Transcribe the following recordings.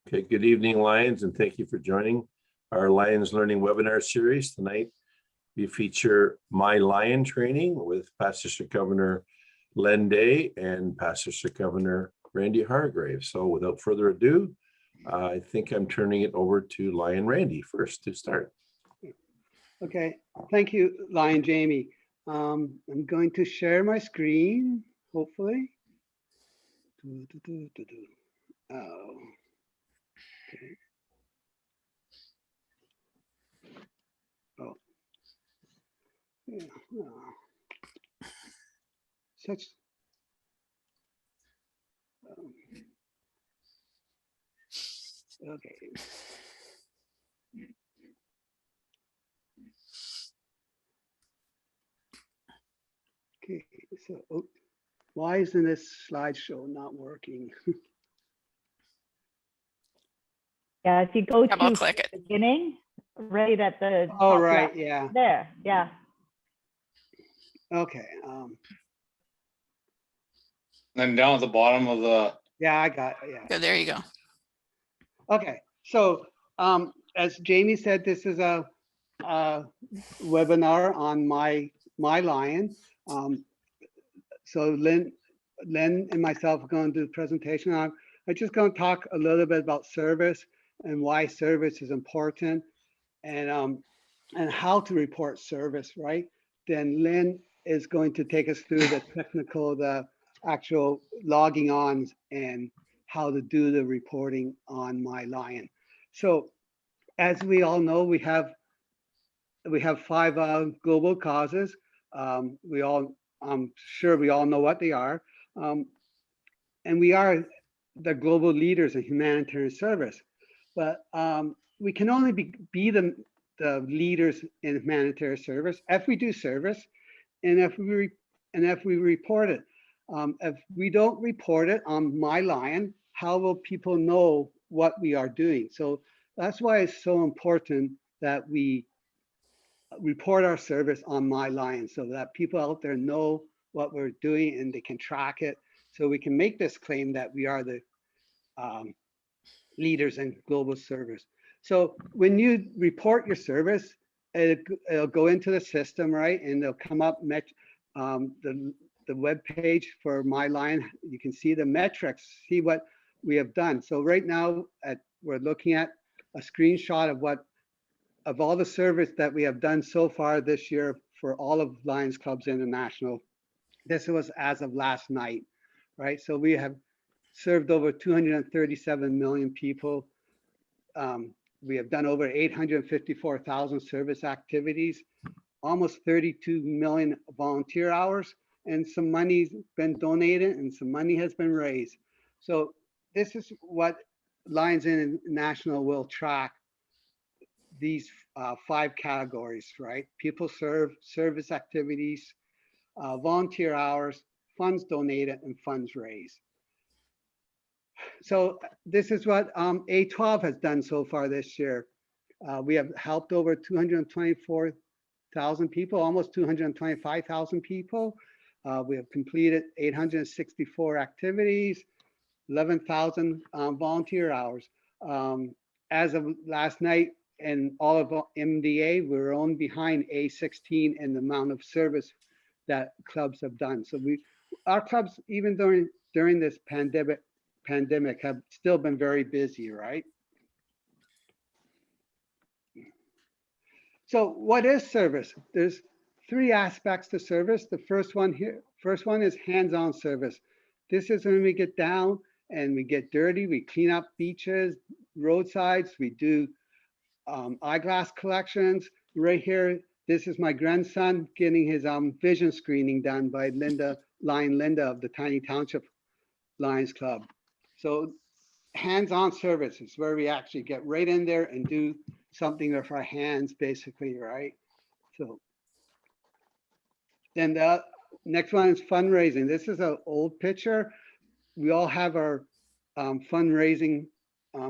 Okay, good evening, Lions, and thank you for joining our Lions Learning webinar series. Tonight, we feature MyLion Training with Pastor Sir Governor Len Day and Pastor Sir Governor Randy Hargrave. So without further ado, I think I'm turning it over to Lion Randy first to start. Okay, thank you, Lion Jamie. I'm going to share my screen, hopefully. Oh, okay. Oh, yeah. Such. Okay. Okay, so why isn't this slideshow not working? Yeah, if you go Double to click it. beginning, right at the Oh, top right, left. yeah. There, yeah. Okay. Then down at the bottom of the, Yeah, I got it. Yeah. So there you go. Okay. So, as Jamie said, this is a webinar on MyLion. So Lynn and myself are going to do the presentation. I'm just going to talk a little bit about service and why service is important, and how to report service, right? Then Lynn is going to take us through the technical, the actual logging on and how to do the reporting on MyLion. So as we all know, we have 5 global causes. I'm sure we all know what they are. And we are the global leaders in humanitarian service. But we can only be the leaders in humanitarian service if we do service and if we report it. If we don't report it on MyLion, how will people know what we are doing? So that's why it's so important that we report our service on MyLion so that people out there know what we're doing and they can track it. So we can make this claim that we are the leaders in global service. So when you report your service, it'll go into the system, right? And they'll come up the web page for MyLion. You can see the metrics, see what we have done. So right now we're looking at a screenshot of all the service that we have done so far this year for all of Lions Clubs International. This was as of last night, right? So we have served over 237 million people. We have done over 854,000 service activities, almost 32 million volunteer hours, and some money's been donated and some money has been raised. So this is what Lions International will track, these 5 categories, right? People served, service activities, volunteer hours, funds donated, and funds raised. So this is what A12 has done so far this year. We have helped over 224,000 people, almost 225,000 people. We have completed 864 activities, 11,000 volunteer hours. As of last night, and all of MDA, we're only behind A16 in the amount of service that clubs have done. So our clubs, even during this pandemic, have still been very busy, right? So what is service? There's 3 aspects to service. The first one is hands-on service. This is when we get down and we get dirty, we clean up beaches, roadsides, we do eyeglass collections. Right here, this is my grandson getting his vision screening done by Lion Linda of the Tiny Township Lions Club. So hands-on service is where we actually get right in there and do something with our hands, basically, right? So then the next one is fundraising. This is an old picture. We all have our fundraising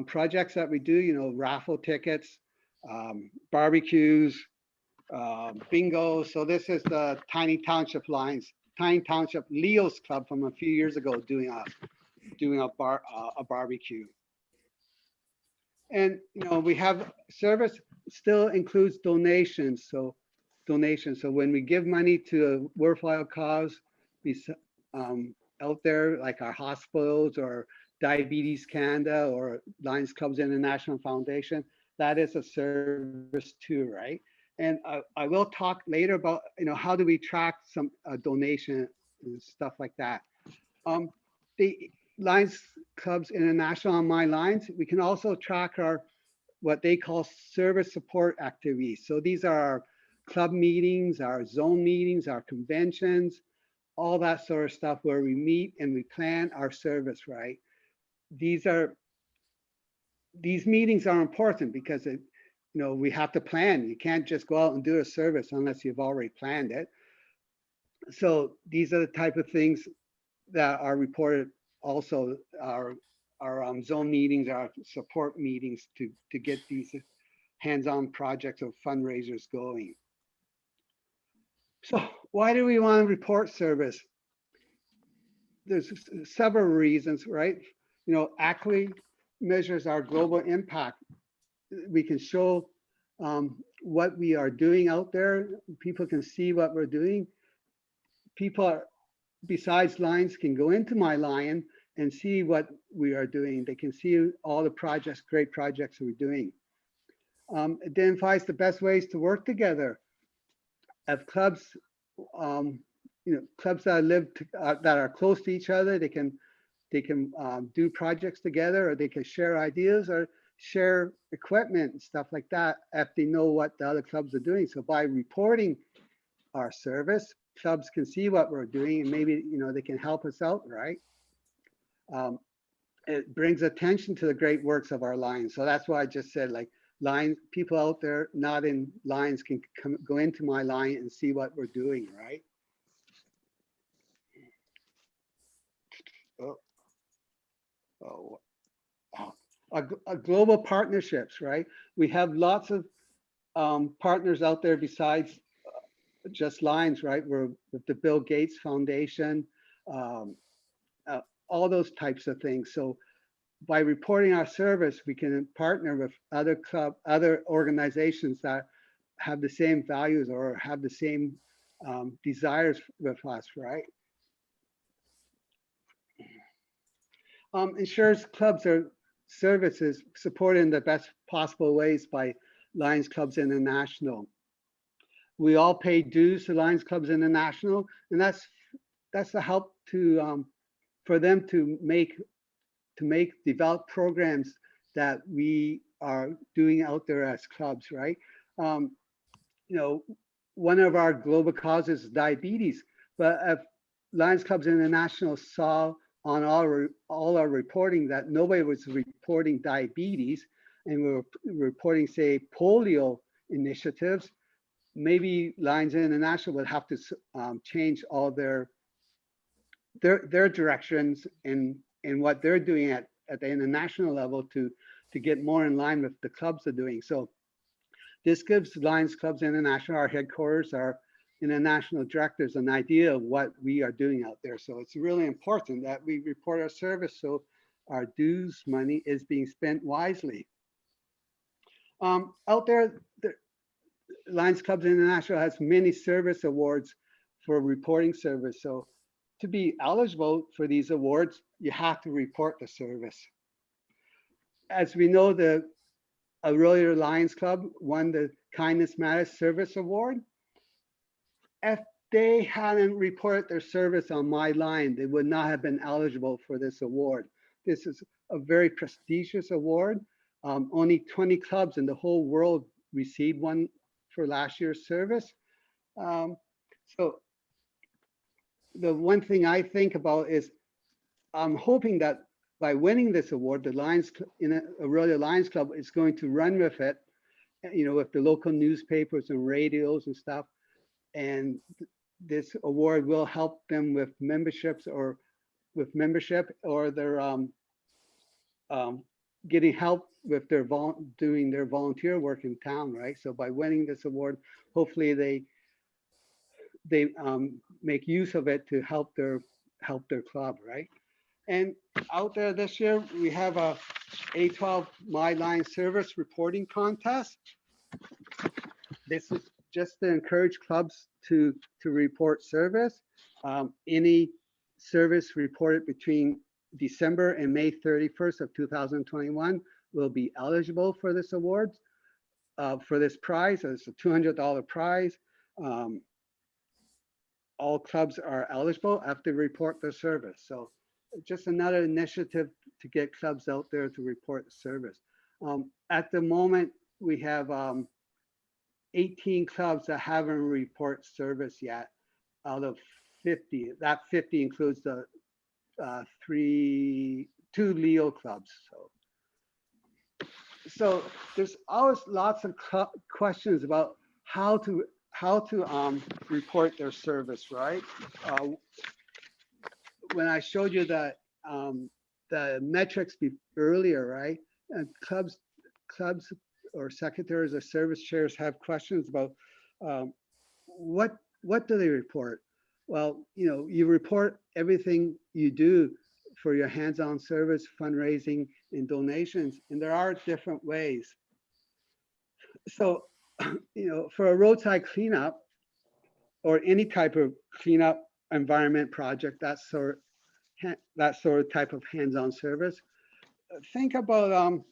projects that we do, you know, raffle tickets, barbecues, bingo. So this is the Tiny Township Leo's Club from a few years ago doing a barbecue. And, you know, we have service still includes donations. So donations. So when we give money to a worthwhile cause, out there, like our hospitals or Diabetes Canada or Lions Clubs International Foundation, that is a service too, right? And I will talk later about, you know, how do we track some donation and stuff like that. The Lions Clubs International on MyLions, we can also track our what they call service support activities. So these are our club meetings, our zone meetings, our conventions, all that sort of stuff where we meet and we plan our service, right? These meetings are important because we have to plan. You can't just go out and do a service unless you've already planned it. So these are the type of things that are reported. Also, our zone meetings, our support meetings to get these hands-on projects of fundraisers going. So why do we want to report service? There's several reasons, right? You know, ACLI measures our global impact. We can show what we are doing out there. People can see what we're doing. People besides Lions can go into MyLion and see what we are doing. They can see all the projects, great projects we're doing. Identifies the best ways to work together. If clubs, clubs that are close to each other, they can do projects together, or they can share ideas or share equipment and stuff like that if they know what the other clubs are doing. So by reporting our service, clubs can see what we're doing and maybe, they can help us out, right? It brings attention to the great works of our Lions. So that's why I just said, like, Lions, people out there not in Lions can go into MyLion and see what we're doing, right? Global partnerships, right? We have lots of partners out there besides just Lions, right? We're with the Bill Gates Foundation, all those types of things. So by reporting our service, we can partner with other organizations that have the same values or have the same desires with us, right? Ensures clubs are services supported in the best possible ways by Lions Clubs International. We all pay dues to Lions Clubs International, and that's the help to for them to develop programs that we are doing out there as clubs, right? One of our global causes is diabetes, but if Lions Clubs International saw on all our reporting that nobody was reporting diabetes, and we were reporting, say, polio initiatives, maybe Lions International would have to change all their directions in what they're doing at the international level to get more in line with the clubs are doing. So this gives Lions Clubs International, our headquarters, our international directors, an idea of what we are doing out there. So it's really important that we report our service so our dues money is being spent wisely. Out there, the Lions Clubs International has many service awards for reporting service. So to be eligible for these awards, you have to report the service. As we know, the Aurora Lions Club won the Kindness Matters Service Award. If they hadn't reported their service on MyLion, they would not have been eligible for this award. This is a very prestigious award. Only 20 clubs in the whole world received one for last year's service. So the one thing I think about is I'm hoping that by winning this award, the Lions in Aurora Lions Club is going to run with it, with the local newspapers and radios and stuff. And this award will help them with memberships or their getting help with their doing their volunteer work in town, right? So by winning this award, hopefully they make use of it to help their club, right? And out there this year, we have a A12 MyLion service reporting contest. This is just to encourage clubs to report service. Any service reported between December and May 31st of 2021 will be eligible for this award, for this prize. It's a $200 prize. All clubs are eligible after report their service. So just another initiative to get clubs out there to report the service. At the moment, we have 18 clubs that haven't reported service yet out of 50. That 50 includes the two Leo clubs. So there's always lots of questions about how to report their service, right? When I showed you the metrics earlier, right? And clubs or secretaries or service chairs have questions about what do they report? Well, you report everything you do for your hands-on service, fundraising, and donations, and there are different ways. So, for a roadside cleanup or any type of cleanup environment project, that sort of type of hands-on service, think about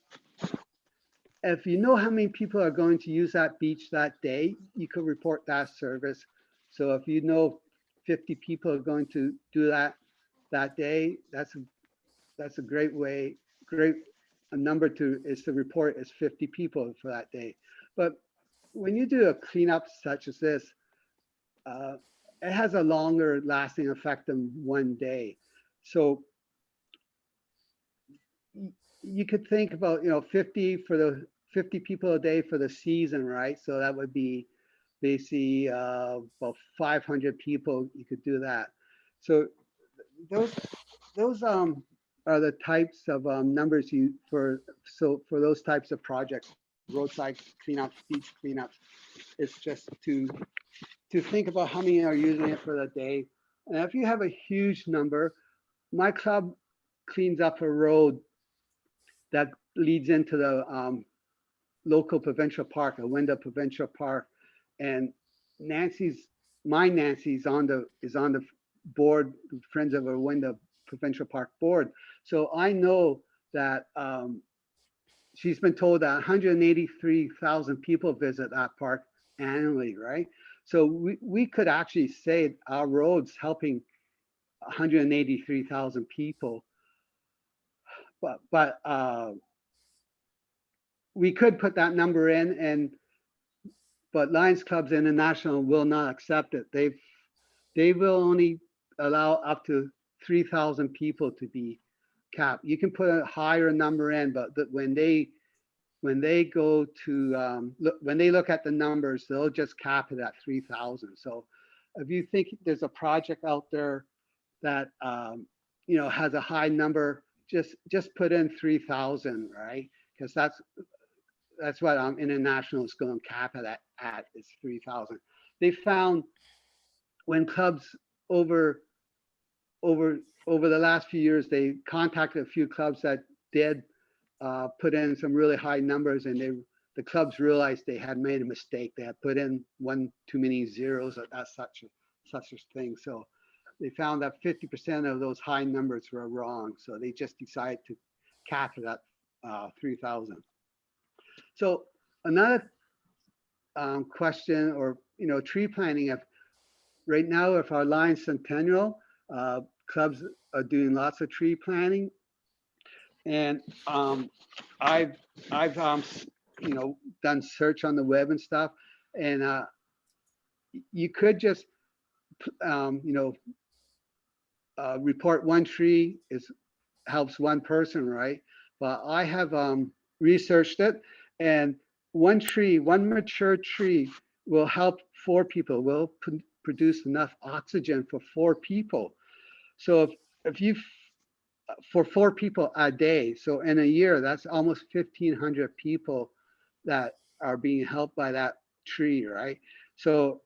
if you know how many people are going to use that beach that day, you could report that service. So if you know 50 people are going to do that day, that's a great way, a number is to report is 50 people for that day. But when you do a cleanup such as this, it has a longer lasting effect than one day. So you could think about 50 people a day for the season, right? So that would be basically about 500 people. You could do that. So those are the types of numbers for those types of projects, roadside cleanups, beach cleanups. It's just to think about how many are using it for the day. And if you have a huge number, my club cleans up a road that leads into the local provincial park, Awinda Provincial Park, and Nancy's on the board, Friends of Awinda Provincial Park board. So I know that she's been told that 183,000 people visit that park annually, right? So we could actually say our roads helping 183,000 people, but we could put that number in, but Lions Clubs International will not accept it. They will only allow up to 3,000 people to be capped. You can put a higher number in, but when they go to when they look at the numbers, they'll just cap it at 3,000. So if you think there's a project out there that has a high number, just put in 3,000, right? Because that's what international is going to cap it at is 3,000. They found when clubs over the last few years, they contacted a few clubs that did put in some really high numbers, and the clubs realized they had made a mistake. They had put in one too many zeros, or that's such a thing. So they found that 50% of those high numbers were wrong. So they just decided to cap it at 3,000. So another question, or tree planting. Right now, if our Lion Centennial, clubs are doing lots of tree planting, and I've done search on the web and stuff, and you could just report one tree helps one person, right? But I have researched it, and one mature tree will help 4 people, will produce enough oxygen for 4 people. So if you, for 4 people a day, so in a year, that's almost 1,500 people that are being helped by that tree, right? So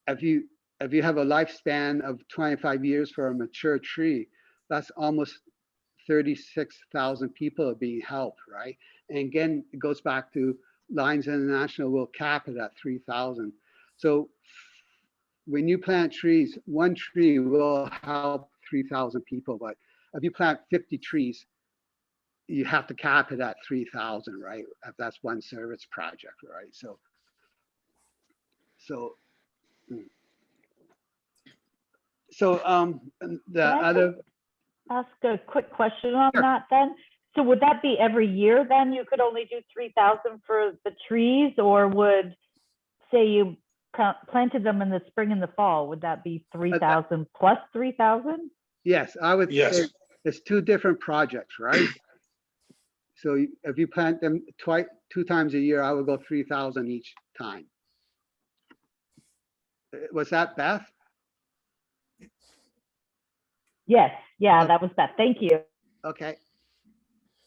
if you have a lifespan of 25 years for a mature tree, that's almost 36,000 people are being helped, right? And again, it goes back to Lions International will cap it at 3,000. So when you plant trees, one tree will help 3,000 people, but if you plant 50 trees, you have to cap it at 3,000, right? If that's one service project, right? So the Can I other, ask a quick question on Sure. that then? So would that be every year then? You could only do 3,000 for the trees, or would, say you planted them in the spring and the fall, would that be 3,000 plus 3,000? yes, I would say Yes. it's two different projects, right? So if you plant them two times a year, I would go 3,000 each time. Was that Beth? Yes, yeah, that was Beth. Thank you. Okay.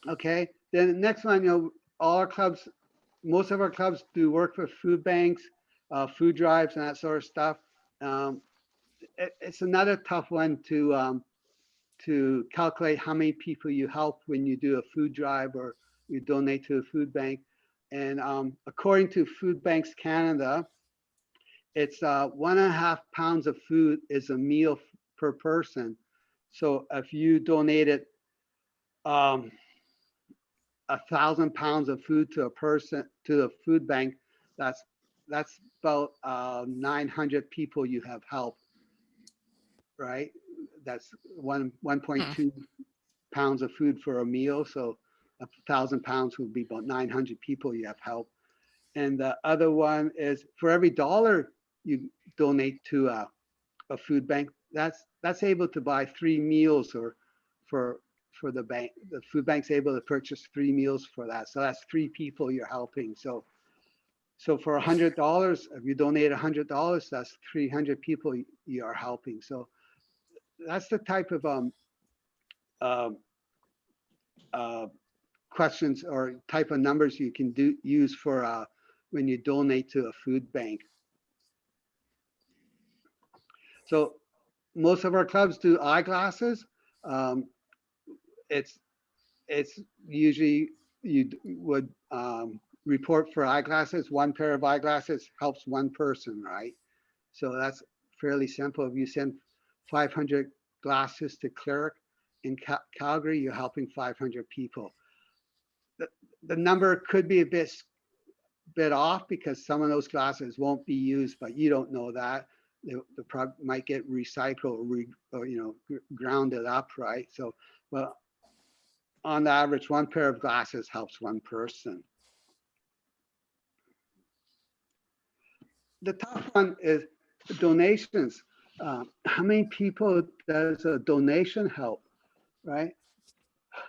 Okay. Then the next one, all our clubs, most of our clubs do work with food banks, food drives and that sort of stuff. It's another tough one to calculate how many people you help when you do a food drive or you donate to a food bank. And according to Food Banks Canada, it's 1.5 pounds of food is a meal per person. So if you donated 1,000 pounds of food to a person, to a food bank, that's about 900 people you have helped, right? That's 1.2 pounds of food for a meal. So 1,000 pounds would be about 900 people you have helped. And the other one is for every dollar you donate to a food bank, that's able to buy 3 meals, or for the bank, the food bank's able to purchase 3 meals for that. So that's 3 people you're helping. So for $100, if you donate $100, that's 300 people you are helping. So that's the type of questions or type of numbers you can use for when you donate to a food bank. So most of our clubs do eyeglasses. It's usually you would report for eyeglasses. 1 pair of eyeglasses helps 1 person, right? So that's fairly simple. If you send 500 glasses to Cleric in Calgary, you're helping 500 people. The number could be a bit off because some of those glasses won't be used, but you don't know that. The product might get recycled or grounded up, right? So, well, on average, 1 pair of glasses helps 1 person. The tough one is donations. How many people does a donation help, right?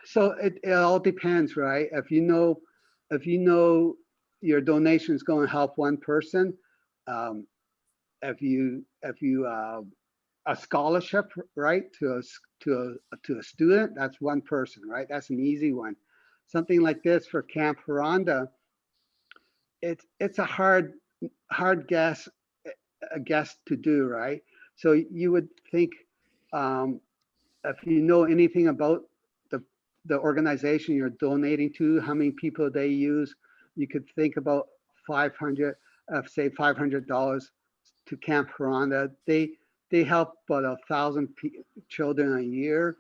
So it all depends, right? If you know your donation is going to help 1 person, if you a scholarship, right, to a student, that's 1 person, right? That's an easy one. Something like this for Camp Rwanda, it's a hard guess to do, right? So you would think if you know anything about the organization you're donating to, how many people they use, you could think about 500, say $500 to Camp Rwanda. They help about 1,000 children a year,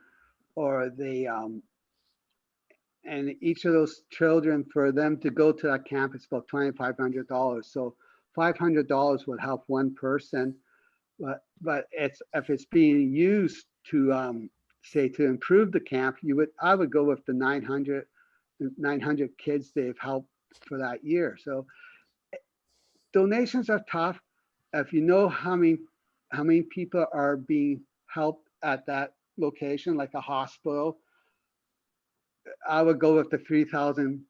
or they and each of those children, for them to go to that camp, it's about $2,500. So $500 would help 1 person, but if it's being used to say to improve the camp, I would go with the 900 kids they've helped for that year. So donations are tough. If you know how many people are being helped at that location, like a hospital, I would go with the 3,000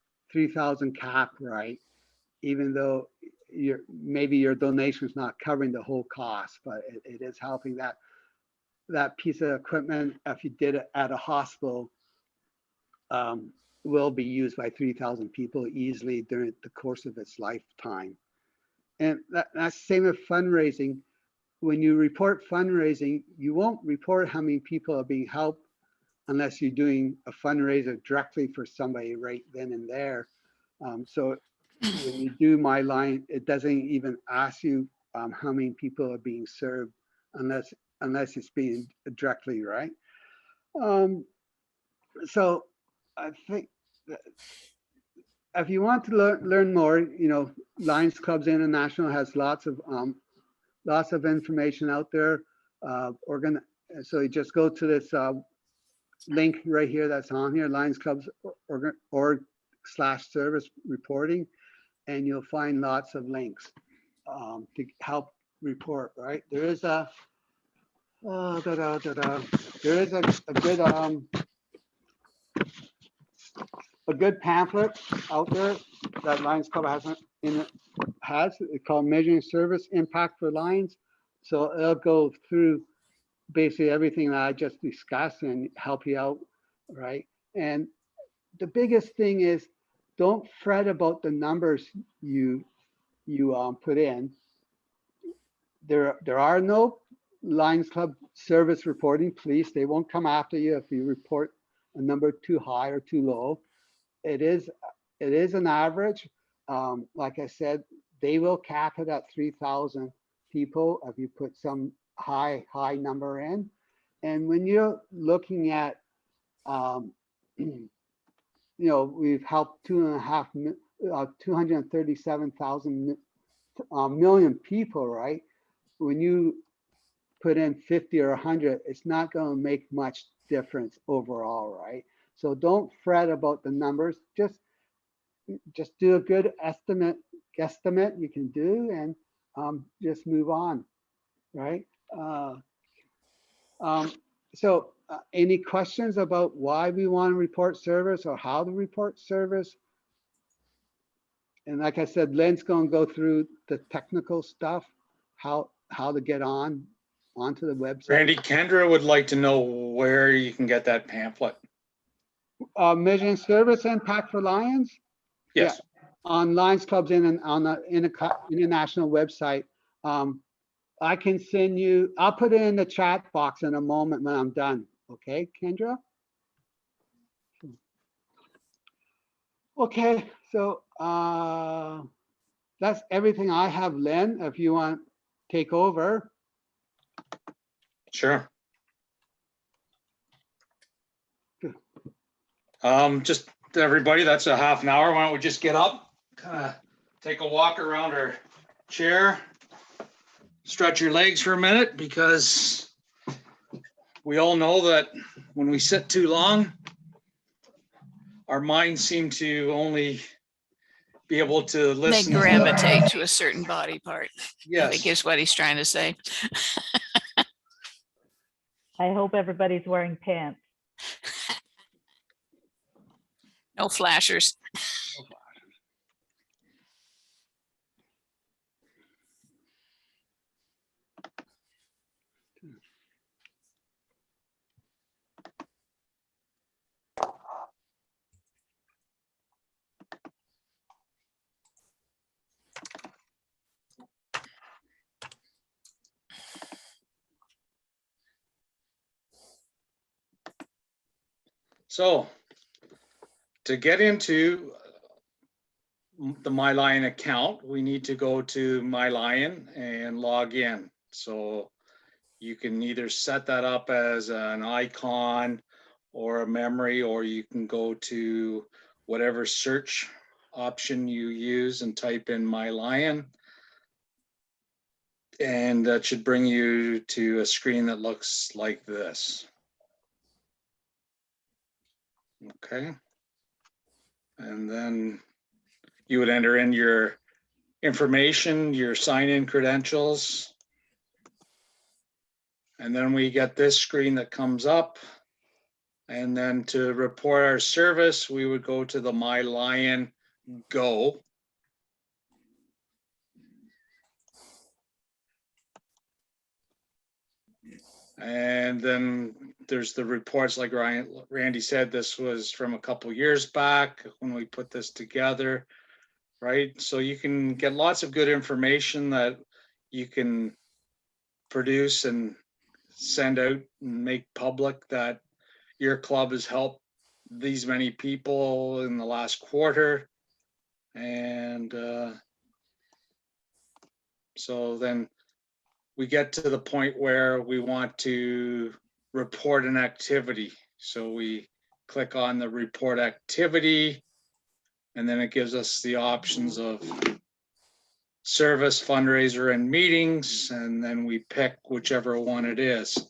cap, right? Even though maybe your donation is not covering the whole cost, but it is helping that piece of equipment, if you did it at a hospital, will be used by 3,000 people easily during the course of its lifetime. And that's the same with fundraising. When you report fundraising, you won't report how many people are being helped unless you're doing a fundraiser directly for somebody right then and there. So when you do MyLion, it doesn't even ask you how many people are being served unless it's being directly, right? So I think that if you want to learn more, you know, Lions Clubs International has lots of information out there. So you just go to this link right here that's on here, Lions Clubs org/service reporting, and you'll find lots of links to help report, right? There is a there is a good pamphlet out there that Lions Club has. It's called Measuring Service Impact for Lions. So it'll go through basically everything that I just discussed and help you out, right? And the biggest thing is don't fret about the numbers you put in. There are no Lions Club service reporting police. They won't come after you if you report a number too high or too low. It is an average. Like I said, they will cap it at 3,000 people if you put some high number in. And when you're looking at, you know, we've helped 237,000 million people, right? When you put in 50 or 100, it's not going to make much difference overall, right? So don't fret about the numbers. Just do a good guesstimate you can do, and just move on, right? So any questions about why we want to report service or how to report service? And like I said, Len's going to go through the technical stuff, how to get onto the website. Randy, Kendra would like to know where you can get that pamphlet. Measuring service impact for Lions? Yes. Yeah, on Lions Clubs on the international website. I can send you, I'll put it in the chat box in a moment when I'm done. Okay, Kendra? Okay, so that's everything I have, Len, if you want to take over. Sure. Just everybody, that's a half an hour. Why don't we just get up, kind of take a walk around our chair, stretch your legs for a minute, because we all know that when we sit too long, our minds seem to only be able to They listen. gravitate to a certain body part. I think Yes. is what he's trying to say. I hope everybody's wearing pants. No flashers. So to get into the MyLion account, we need to go to MyLion and log in. So you can either set that up as an icon or a memory, or you can go to whatever search option you use and type in MyLion. And that should bring you to a screen that looks like this. Okay. And then you would enter in your information, your sign-in credentials. And then we get this screen that comes up. And then to report our service, we would go to the MyLion Go. And then there's the reports, like Randy said, this was from a couple years back when we put this together, right? So you can get lots of good information that you can produce and send out and make public that your club has helped these many people in the last quarter. And so then we get to the point where we want to report an activity. So we click on the report activity, and then it gives us the options of service, fundraiser, and meetings, and then we pick whichever one it is.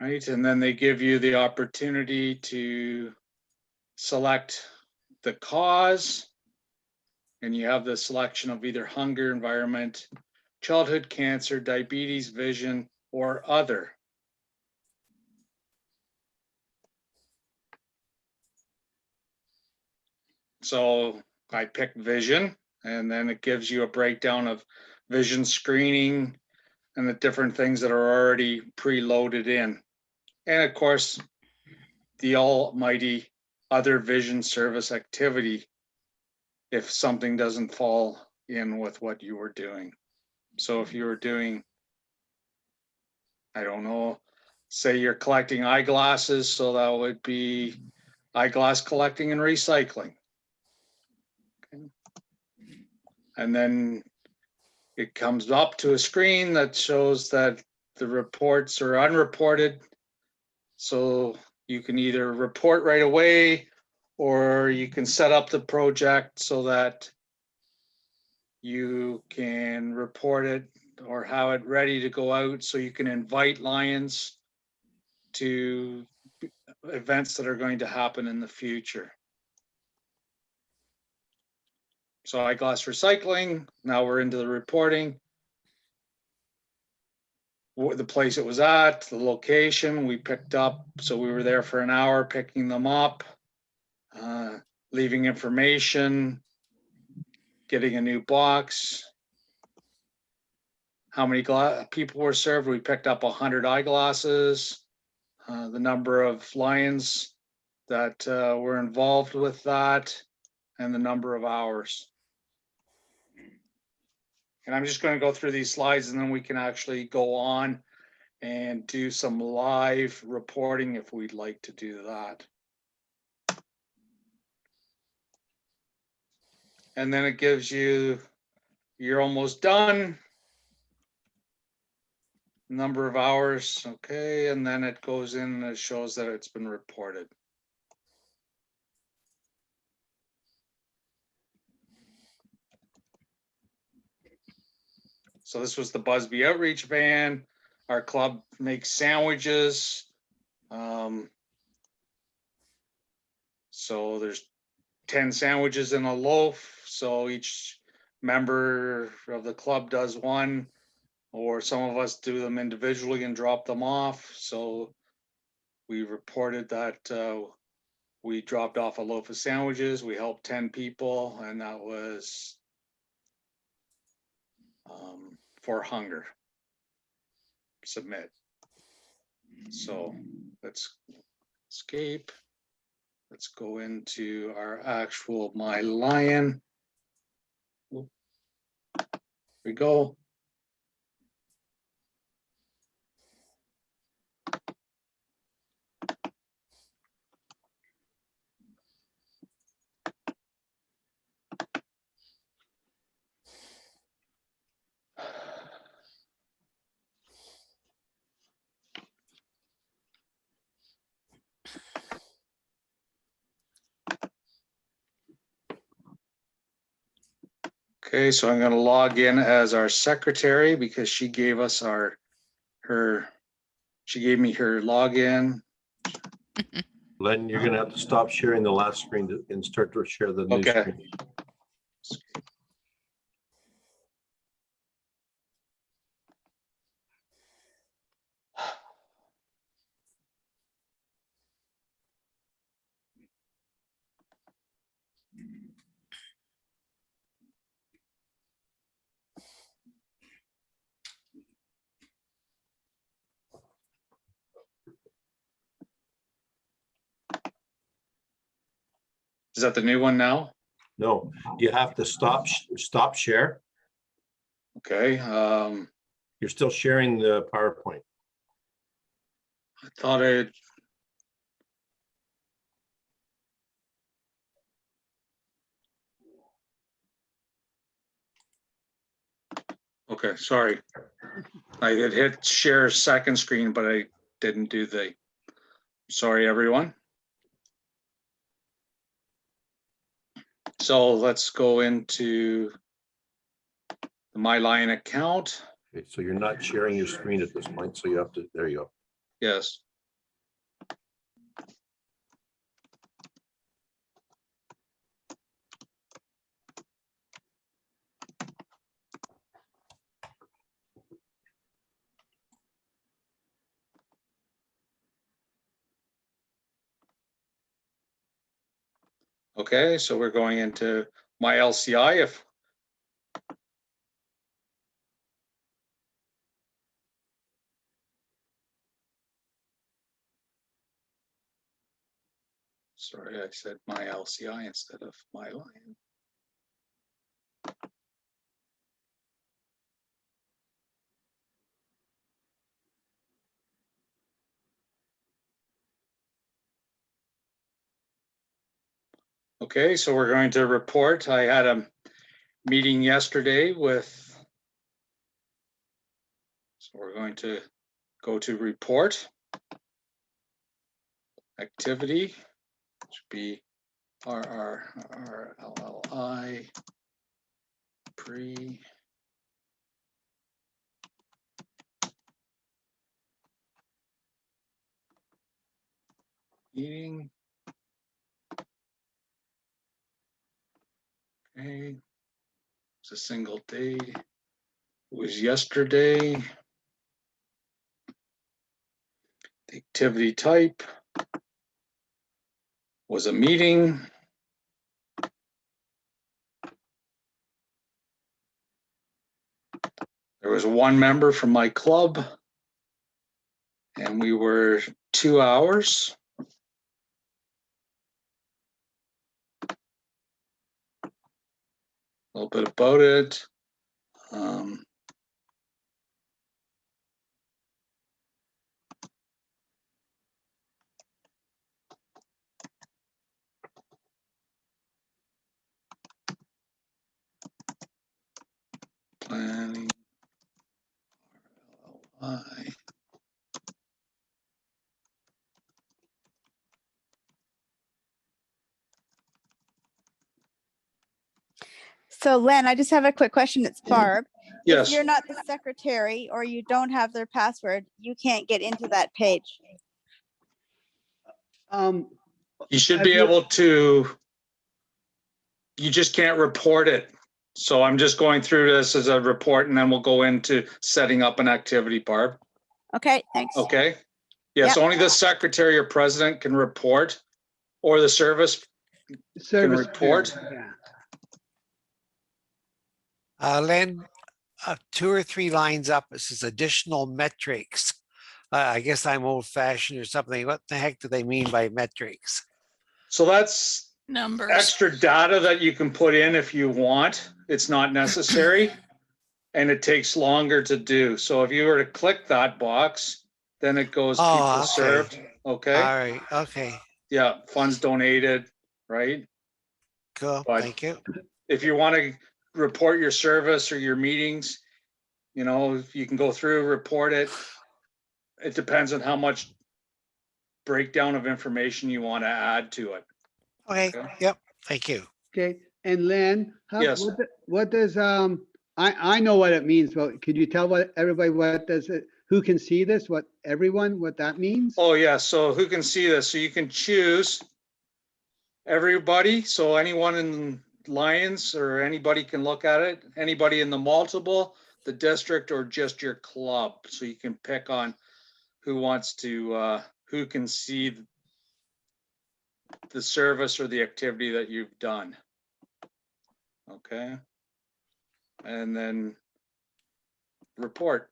Right, and then they give you the opportunity to select the cause, and you have the selection of either hunger, environment, childhood cancer, diabetes, vision, or other. So I picked vision, and then it gives you a breakdown of vision screening and the different things that are already preloaded in. And of course, the almighty other vision service activity if something doesn't fall in with what you were doing. So if you were doing, I don't know, say you're collecting eyeglasses, so that would be eyeglass collecting and recycling. Okay. And then it comes up to a screen that shows that the reports are unreported. So you can either report right away, or you can set up the project so that you can report it or have it ready to go out, so you can invite Lions to events that are going to happen in the future. So eyeglass recycling, now we're into the reporting. The place it was at, the location we picked up. So we were there for an hour picking them up, leaving information, getting a new box. How many people were served? We picked up 100 eyeglasses. The number of Lions that were involved with that, and the number of hours. And I'm just going to go through these slides, and then we can actually go on and do some live reporting if we'd like to do that. And then it gives you, you're almost done. Number of hours, okay, and then it goes in and it shows that it's been reported. So this was the Busby Outreach Van. Our club makes sandwiches. So there's 10 sandwiches in a loaf. So each member of the club does one, or some of us do them individually and drop them off. So we reported that we dropped off a loaf of sandwiches. We helped 10 people, and that was for hunger. Submit. So let's escape. Let's go into our actual MyLion. Here we go. Okay, so I'm going to log in as our secretary because she gave us she gave me her login. Len, you're gonna have to stop sharing the last screen and start to share the new Okay. screen. Is that the new one now? No, you have to stop share. Okay. You're still sharing the PowerPoint. I thought I. Okay, sorry. I had hit share second screen, but I didn't do the, sorry, everyone. So let's go into the MyLion account. Okay, so you're not sharing your screen at this point, so you have to, there you go. Yes. Okay, so we're going into my LCI. If sorry, I said my LCI instead of MyLion. Okay, so we're going to report. I had a meeting yesterday with, so we're going to go to report. Activity, should be RRRLLI pre. Meeting. Okay, it's a single day. It was yesterday. The activity type was a meeting. There was one member from my club, and we were 2 hours. A little bit about it. Planning. RLI. So Len, I just have a quick question. It's Barb. Yes. If you're not the secretary or you don't have their password, you can't get into that page. You should Have be you- able to, you just can't report it. So I'm just going through this as a report, and then we'll go into setting up an activity, Barb. Okay, thanks. Okay? Yes, Yep. only the secretary or president can report, or the service Service report. Yeah. Len, 2 or 3 lines up, it says additional metrics. I guess I'm old fashioned or something. What the heck do they mean by metrics? So that's Numbers. extra data that you can put in if you want. It's not necessary, and it takes longer to do. So if you were to click that box, then it goes Oh, people okay. served. Okay. All right. Okay. Yeah, funds donated, right? Cool. But Thank you. if you want to report your service or your meetings, you know, you can go through, report it. It depends on how much breakdown of information you want to add to it. Okay. Okay. Yep. Thank you. Okay, and Len, Yes. what does, I know what it means, but could you tell everybody what does it, who can see this, what that means? Oh, yeah. So who can see this? So you can choose everybody. So anyone in Lions or anybody can look at it. Anybody in the multiple, the district, or just your club. So you can pick on who wants to, who can see the service or the activity that you've done. Okay. And then report.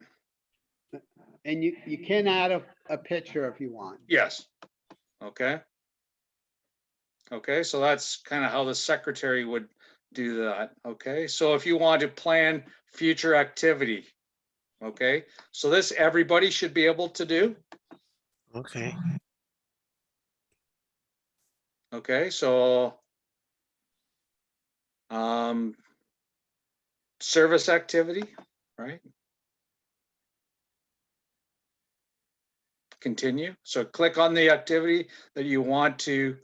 And you can add a picture if you want. Yes. Okay. Okay, so that's kind of how the secretary would do that. Okay, so if you want to plan future activity, Okay, so this everybody should be able to do. Okay. Okay, so service activity, right? Continue. So click on the activity that you want to,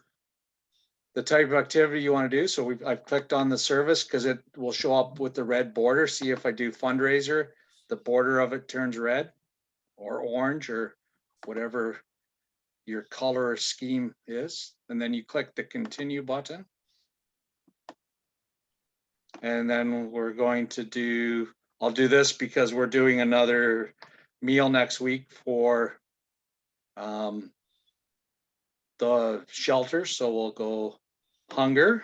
the type of activity you want to do. So I've clicked on the service because it will show up with the red border. See if I do fundraiser, the border of it turns red or orange or whatever your color scheme is. And then you click the continue button. And then we're going to do, I'll do this because we're doing another meal next week for the shelter. So we'll go hunger.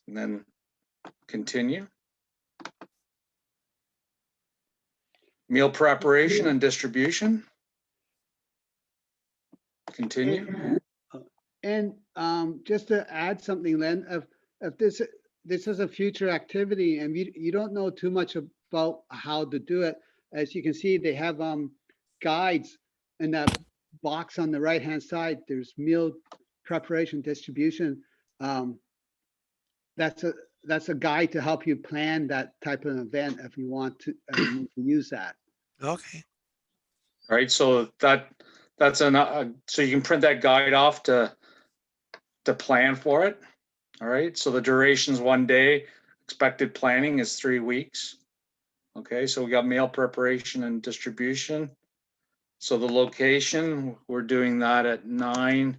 And then continue. Meal preparation and distribution. Continue. And just to add something, Len, if this is a future activity and you don't know too much about how to do it, as you can see, they have guides in that box on the right-hand side. There's meal preparation, distribution. That's a guide to help you plan that type of event if you want to use that. Okay. All right, so that's so you can print that guide off to plan for it. All right, so the duration is 1 day. Expected planning is 3 weeks. Okay, so we got meal preparation and distribution. So the location, we're doing that at 9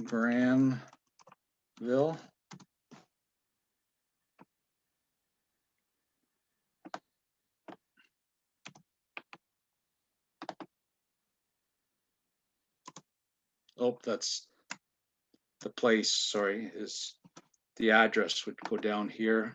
Granville. Oh, that's the place, sorry, is the address would go down here.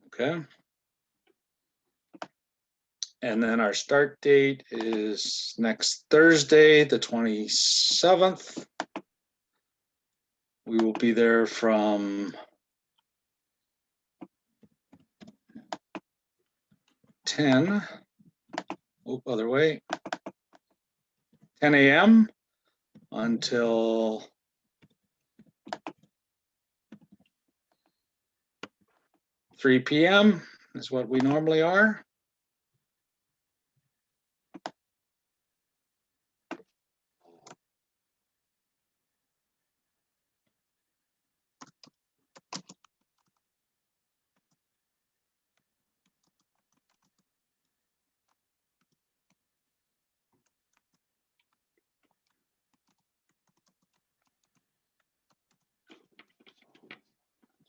Okay. And then our start date is next Thursday, the 27th. We will be there from 10, other way, 10 a.m. until 3 p.m. is what we normally are.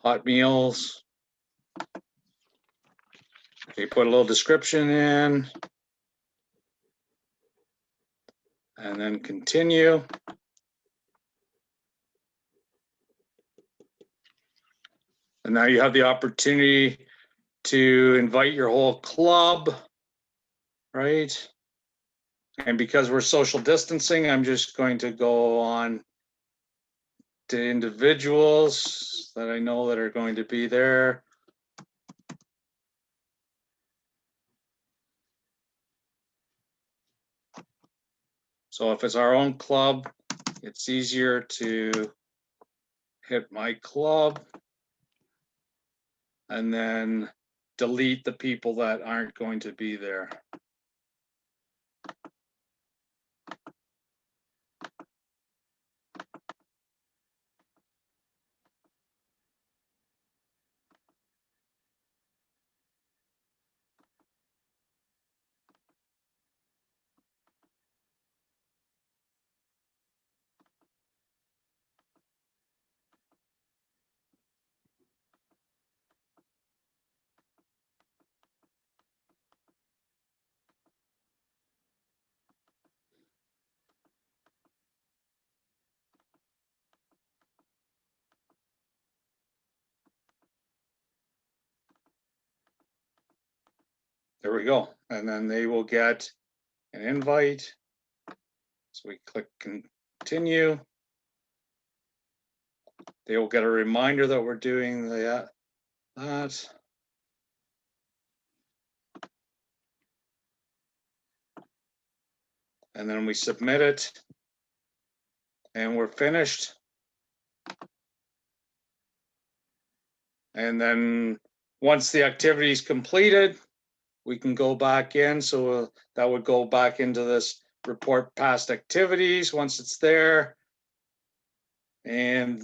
Hot meals. Okay, put a little description in. And then continue. And now you have the opportunity to invite your whole club, right? And because we're social distancing, I'm just going to go on to individuals that I know that are going to be there. So if it's our own club, it's easier to hit my club and then delete the people that aren't going to be there. There we go. And then they will get an invite. So we click continue. They will get a reminder that we're doing that. And then we submit it. And we're finished. And then once the activity is completed, we can go back in. So that would go back into this report past activities once it's there. And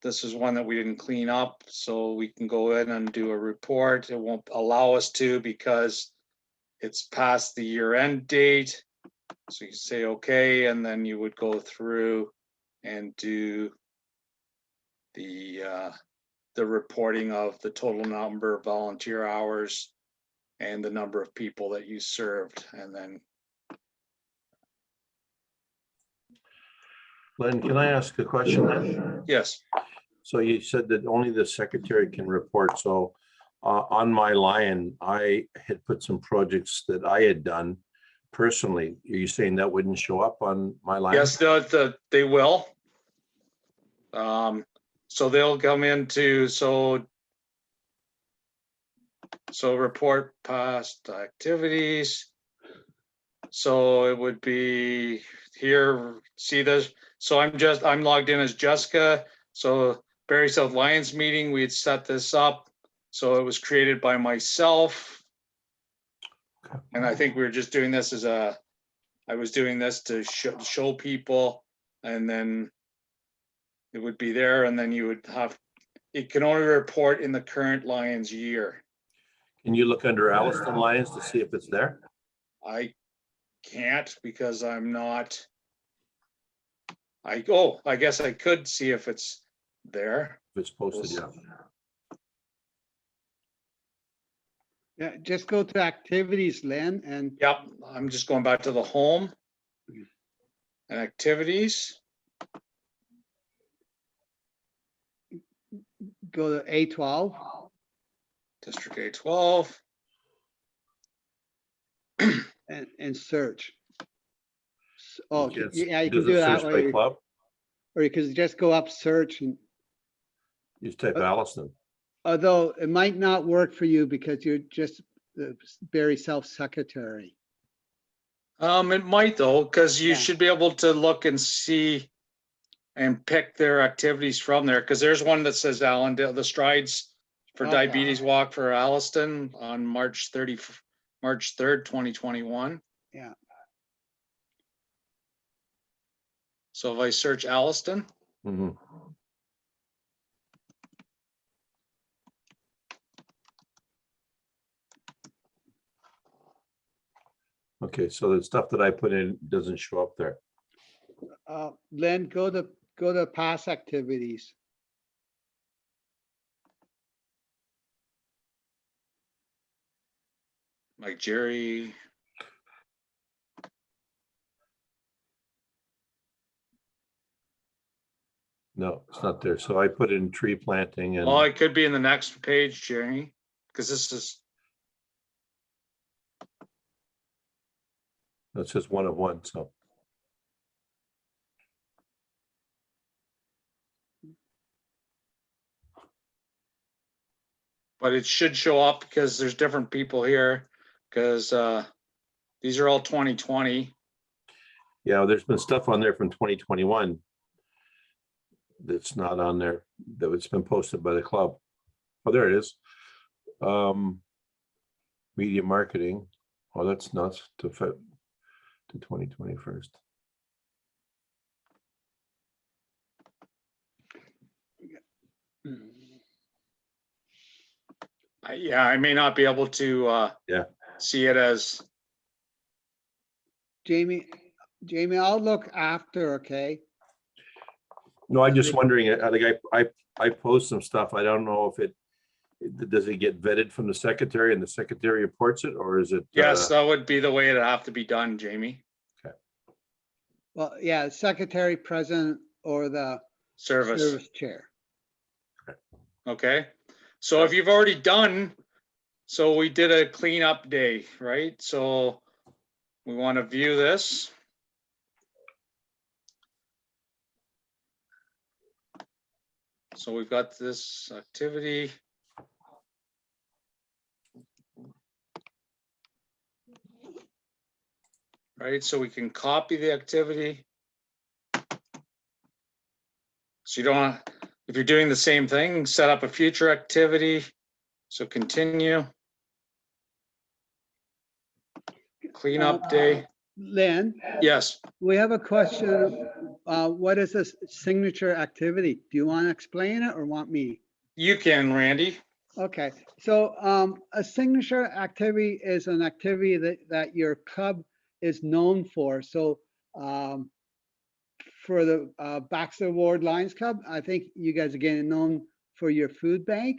this is one that we didn't clean up, so we can go in and do a report. It won't allow us to because it's past the year-end date. So you say okay, and then you would go through and do the reporting of the total number of volunteer hours and the number of people that you served, and then. Len, can I ask a question then? Yes. So you said that only the secretary can report. So on MyLion, I had put some projects that I had done personally. Are you saying that wouldn't show up on MyLion? Yes, they will. So they'll come into, so report past activities. So it would be here, see this. So I'm logged in as Jessica. So Barrie South Lions meeting, we had set this up. So it was created by myself. Okay. And I think we were just doing this as I was doing this to show people, and then it would be there, and then you would have, it can only report in the current Lions year. Can you look under Alliston Lions to see if it's there? I can't because I'm not, I guess I could see if it's there. If it's posted, yeah. Yeah, just go to activities, Len, and Yep, I'm just going back to the home and activities. go to A12. District A12. and search. Oh, You can't- yeah, you does can it do it that search by way. club? Or you could just go up search, and You just type Alliston. although it might not work for you because you're just the Barrie South secretary. It might though, because you Yeah. should be able to look and see and pick their activities from there. Because there's one that says Allendale, the Strides for Okay. Diabetes Walk for Alliston on March 3rd, 2021. Yeah. So if I search Alliston, Mhm. Okay, so the stuff that I put in doesn't show up there. Len, go to past activities. like Jerry. No, it's not there. So I put in tree planting and Oh, it could be in the next page, Jerry, because this is, it says one of one, so. but it should show up because there's different people here, because these are all 2020. Yeah, there's been stuff on there from 2021 that's not on there, that it's been posted by the club. Oh, there it is. Media marketing. Oh, that's nuts to fit to 2021. Yeah, I may not be able to Yeah. see it as, Jamie, I'll look after, okay? No, I'm just wondering, like I post some stuff. I don't know if does it get vetted from the secretary and the secretary reports it, or is it? yes, that would be the way it'd have to be done, Jamie. Well, yeah, secretary, president, or the Service, service chair. okay? So if you've already done So we did a cleanup day, right? So we want to view this. So we've got this activity. Right, so we can copy the activity. So you don't, if you're doing the same thing, set up a future activity. So continue. Cleanup day. Lynn, Yes, we have a question. What is this signature activity? Do you want to explain it or want me? you can, Randy. Okay, so a signature activity is an activity that your club is known for. So for the Baxter Ward Lions Club, I think you guys are getting known for your food bank,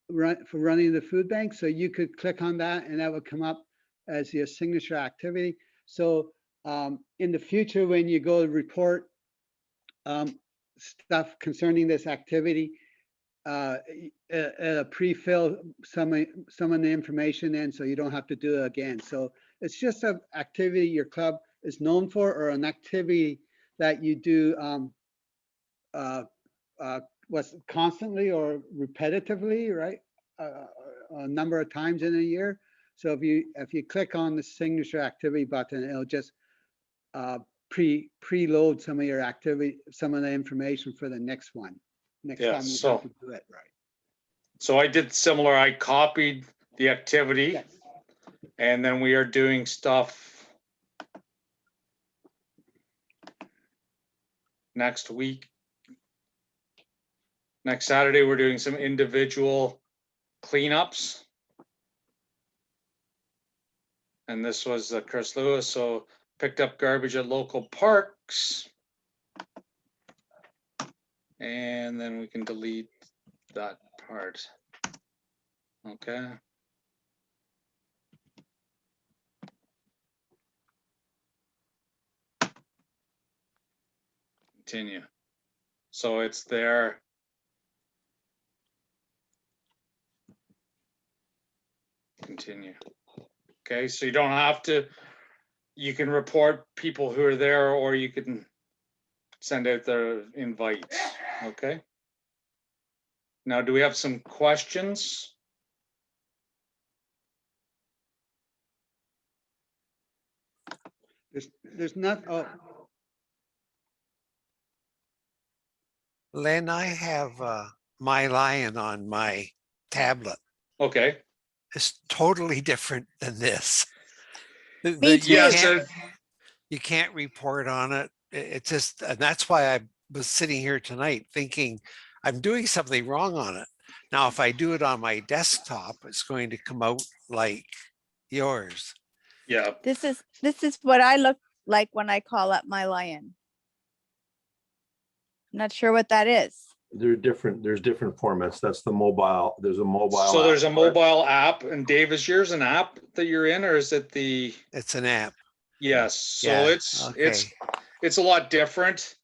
for running the food bank. So you could click on that and that would come up as your signature activity. So in the future, when you go to report stuff concerning this activity, pre-fill some of the information in so you don't have to do it again. So it's just an activity your club is known for, or an activity that you do what's constantly or repetitively, right? A number of times in a year. So if you click on the signature activity button, it'll just preload some of your activity, some of the information for the next one. Next Yeah, time you so- have to do it right. So I did similar. I copied the activity Yes. and then we are doing stuff next week. Next Saturday, we're doing some individual cleanups. And this was Chris Lewis, so picked up garbage at local parks. And then we can delete that part. Okay. Continue. So it's there. Continue. Okay, so you don't have to, you can report people who are there, or you can send out the invites. Okay. Now, do we have some questions? There's not, oh, Len, I have MyLion on my tablet. Okay. It's totally different than this. Me too. Yes, You can't report on it. It's just, and that's why I was sitting here tonight thinking I'm doing something wrong on it. Now, if I do it on my desktop, it's going to come out like yours. yeah. This is what I look like when I call up MyLion. Not sure what that is. There's different formats. That's the mobile. There's a mobile. So there's a app for it. mobile app, and Dave, is yours an app that you're in, or is it the? It's an app. Yes. So Yeah, it's a lot different,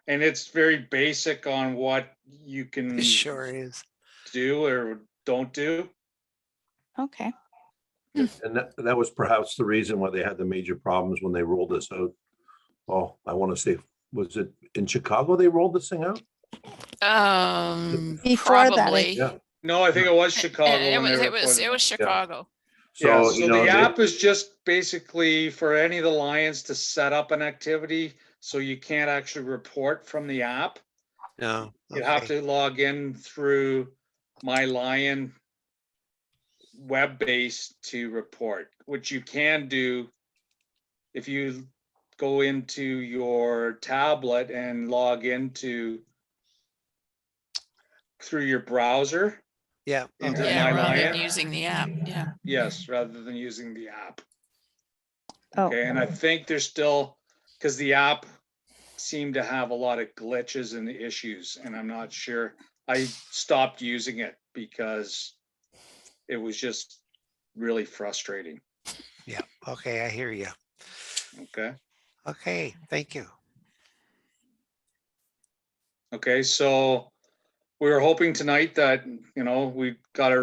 and it's very basic on what you can It sure is. do or don't do. Okay. And that was perhaps the reason why they had the major problems when they rolled this out. Oh, I want to say, was it in Chicago they rolled this thing out? Before that, Probably. Yeah. No, I think it was Chicago. It when they was, were it was, putting it was Chicago. Yeah, So, so you know, the app is just basically for any of the Lions to set up an activity, so you can't actually report from the app. No. You have Okay. to log in through MyLion web-based to report, which you can do if you go into your tablet and log into through your browser. Yeah. Into Okay. Yeah, rather than MyLion. using the app. Yeah. Yes, rather than using the app. Oh. Okay, and I think there's still, because the app seemed to have a lot of glitches and issues, and I'm not sure. I stopped using it because it was just really frustrating. Yeah. Okay. I hear you. Okay. Okay. Thank you. Okay, so we were hoping tonight that, we got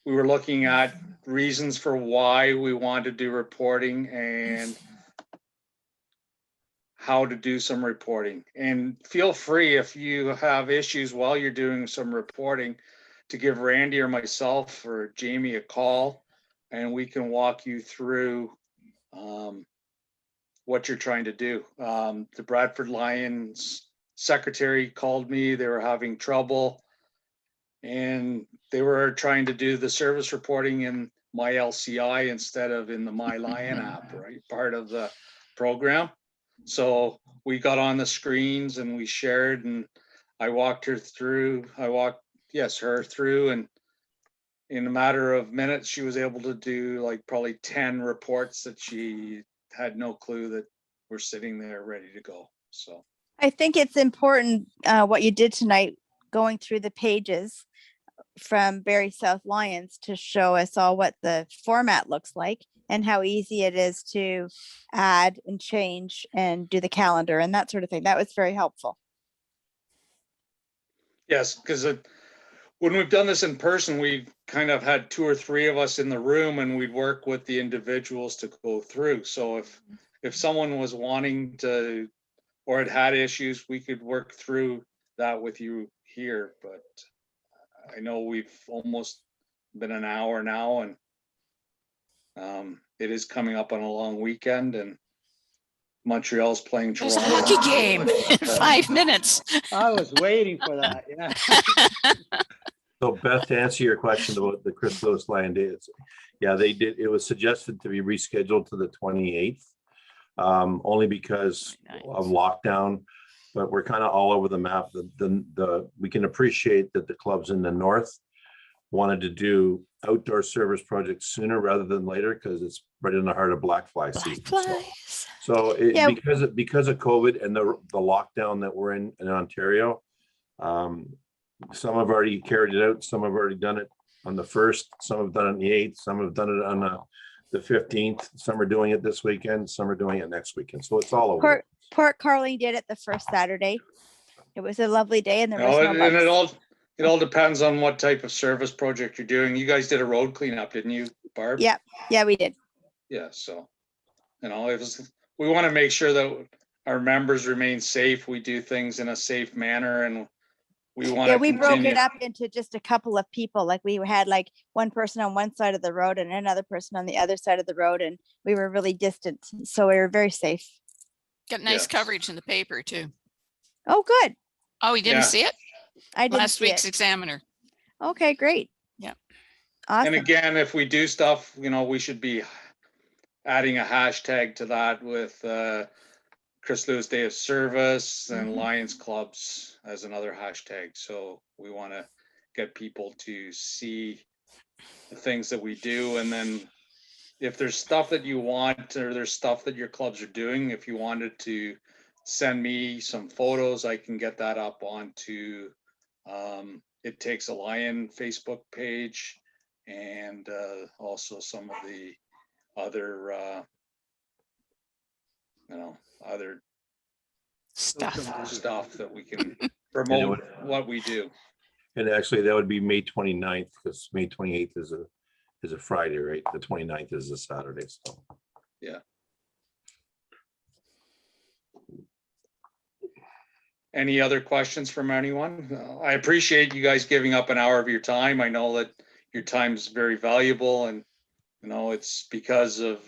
we were looking at reasons for why we want to do reporting and how to do some reporting. And feel free, if you have issues while you're doing some reporting, to give Randy or myself or Jamie a call, and we can walk you through what you're trying to do. The Bradford Lions secretary called me. They were having trouble, and they were trying to do the service reporting in my LCI instead of in the MyLion app, right? Part of the program. So we got on the screens and we shared, and I walked her through. Her through, and in a matter of minutes, she was able to do like probably 10 reports that she had no clue that were sitting there ready to go. So I think it's important what you did tonight, going through the pages from Barrie South Lions to show us all what the format looks like and how easy it is to add and change and do the calendar and that sort of thing. That was very helpful. yes, because when we've done this in person, we've kind of had 2 or 3 of us in the room, and we'd work with the individuals to go through. So if someone was wanting to or had issues, we could work through that with you here. But I know we've almost been an hour now, and it is coming up on a long weekend, and Montreal's playing There's a Toronto. hockey game in 5 minutes. I was waiting for that, yeah. So Beth, to answer your question about the Chris Lewis Lion Day, they did. It was suggested to be rescheduled to the 28th, only because of lockdown. But we're kind of all over the map. We can appreciate that the clubs in the north wanted to do outdoor service projects sooner rather than later because it's right in the heart of black fly season. So because of COVID and the lockdown that we're in Ontario, some have already carried it out. Some have already done it on the 1st. Some have done it on the 8th. Some have done it on the 15th. Some are doing it this weekend. Some are doing it next weekend. So it's all over. Port Carling did it the first Saturday. It was a lovely day, and there was no and bugs. it all depends on what type of service project you're doing. You guys did a road cleanup, didn't you, Barb? Yeah, we did. Yeah. So, we want to make sure that our members remain safe. We do things in a safe manner, and we want to we broke continue. it up into just a couple of people. Like we had like one person on one side of the road and another person on the other side of the road, and we were really distant, so we were very safe. Got nice coverage in the paper too. Oh, good. Oh, you didn't see it? I didn't Last see week's it. Examiner. Okay, great. Yeah. Awesome. And again, if we do stuff, we should be adding a hashtag to that with Chris Lewis Day of Service and Lions Clubs as another hashtag. So we want to get people to see the things that we do. And then if there's stuff that you want, or there's stuff that your clubs are doing, if you wanted to send me some photos, I can get that up onto It Takes a Lion Facebook page, and also some of the other other stuff that we can promote what we do. And actually, that would be May 29th, because May 28th is a Friday, right? The 29th is a Saturday. So yeah. Any other questions from anyone? I appreciate you guys giving up an hour of your time. I know that your time is very valuable, and it's because of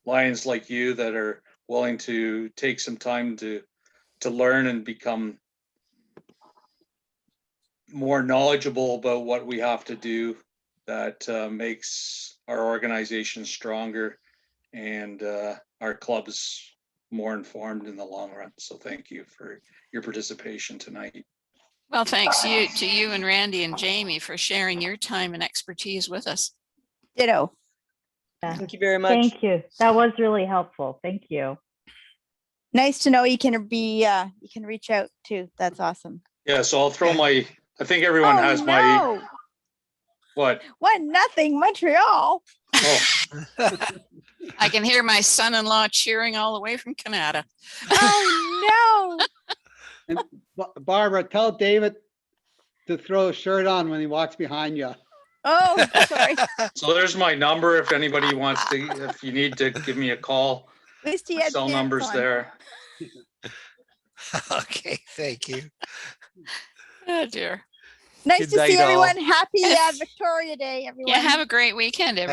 Lions like you that are willing to take some time to learn and become more knowledgeable about what we have to do that makes our organization stronger and our clubs more informed in the long run. So thank you for your participation tonight. Well, thanks to you and Randy and Jamie for sharing your time and expertise with us. Ditto. Yeah. Thank you very much. Thank you. That was really helpful. Thank you. Nice to know you can reach out too. That's awesome. Yeah, so I'll throw I think everyone has my, what? 1-0 Montreal. Oh, I can hear my son-in-law cheering all the way from Canada. Oh no. And Barbara, tell David to throw a shirt on when he walks behind you. Oh, sorry. So there's my number if anybody wants to, if you need to give me a call. At least he My had cell pants number's on. there. Okay, thank you. Oh dear. Nice Good to see night, all. everyone. Happy Yes. Victoria Day, everyone. Yeah, have a great weekend, everyone.